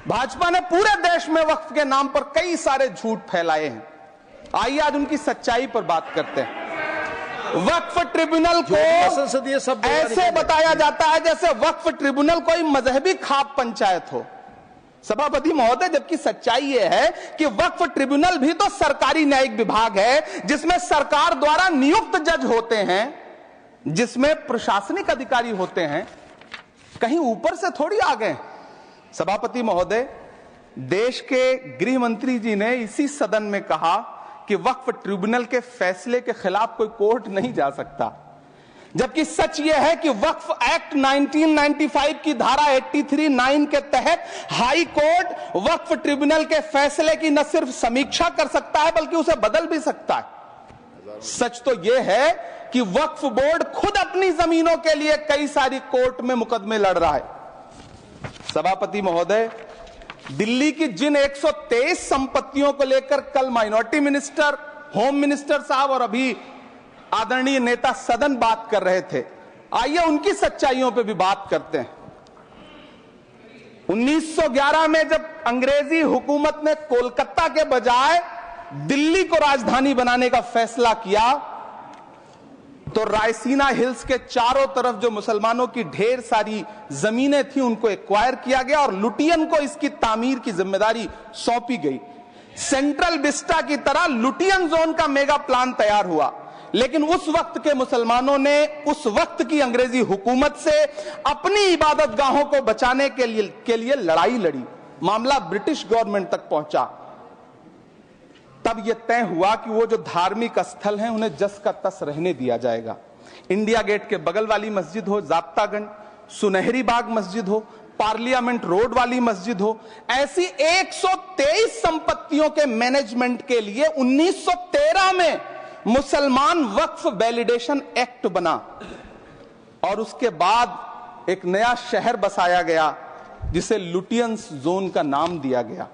भाजपा ने पूरे देश में वक्फ के नाम पर कई सारे झूठ फैलाए हैं। आइए आज उनकी सच्चाई पर बात करते हैं। वक्फ ट्रिब्यूनल को संसदीय शब्द ऐसे बताया जाता है जैसे वक्फ ट्रिब्यूनल कोई मजहबी खाप पंचायत हो। सभापति महोदय, जबकि सच्चाई यह है कि वक्फ ट्रिब्यूनल भी तो सरकारी न्यायिक विभाग है, जिसमें सरकार द्वारा नियुक्त जज होते हैं, जिसमें प्रशासनिक अधिकारी होते हैं, कहीं ऊपर से थोड़ी आ गए। सभापति महोदय, देश के गृह मंत्री जी ने इसी सदन में कहा कि वक्फ ट्रिब्यूनल के फैसले के खिलाफ कोई कोर्ट नहीं जा सकता, जबकि सच यह है कि वक्फ एक्ट 1995 की धारा 83(9) के तहत हाई कोर्ट वक्फ ट्रिब्यूनल के फैसले की न सिर्फ समीक्षा कर सकता है बल्कि उसे बदल भी सकता है। सच तो यह है कि वक्फ बोर्ड खुद अपनी जमीनों के लिए कई सारी कोर्ट में मुकदमे लड़ रहा है। सभापति महोदय, दिल्ली की जिन 123 संपत्तियों को लेकर कल माइनॉरिटी मिनिस्टर, होम मिनिस्टर साहब और अभी आदरणीय नेता सदन बात कर रहे थे, आइए उनकी सच्चाइयों पे भी बात करते हैं। 1911 में जब अंग्रेजी हुकूमत ने कोलकाता के बजाय दिल्ली को राजधानी बनाने का फैसला किया, तो रायसीना हिल्स के चारों तरफ जो मुसलमानों की ढेर सारी जमीनें थी उनको एक्वायर किया गया और लुटियन को इसकी तामीर की जिम्मेदारी सौंपी गई। सेंट्रल विस्टा की तरह लुटियन जोन का मेगा प्लान तैयार हुआ, लेकिन उस वक्त के मुसलमानों ने उस वक्त की अंग्रेजी हुकूमत से अपनी इबादत गाहों को बचाने के लिए लड़ाई लड़ी। मामला ब्रिटिश गवर्नमेंट तक पहुंचा। तब यह तय हुआ कि वो जो धार्मिक स्थल हैं उन्हें जस का तस रहने दिया जाएगा। इंडिया गेट के बगल वाली मस्जिद हो, जाप्तागंज, सुनहरी बाग मस्जिद हो, पार्लियामेंट रोड वाली मस्जिद हो, ऐसी 123 संपत्तियों के मैनेजमेंट के लिए 1913 में मुसलमान वक्फ वैलिडेशन एक्ट बना और उसके बाद एक नया शहर बसाया गया जिसे लुटियंस जोन का नाम दिया गया।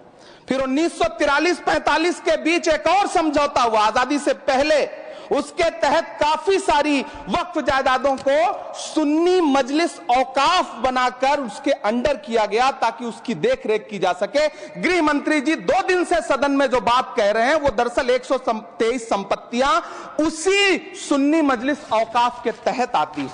फिर 1943-45 के बीच एक और समझौता हुआ आजादी से पहले, उसके तहत काफी सारी वक्फ जायदादों को सुन्नी मजलिस औकाफ बनाकर उसके अंडर किया गया ताकि उसकी देखरेख की जा सके। गृह मंत्री जी 2 दिन से सदन में जो बात कह रहे हैं वो दरअसल 123 संपत्तियां उसी सुन्नी मजलिस औकाफ के तहत आती है।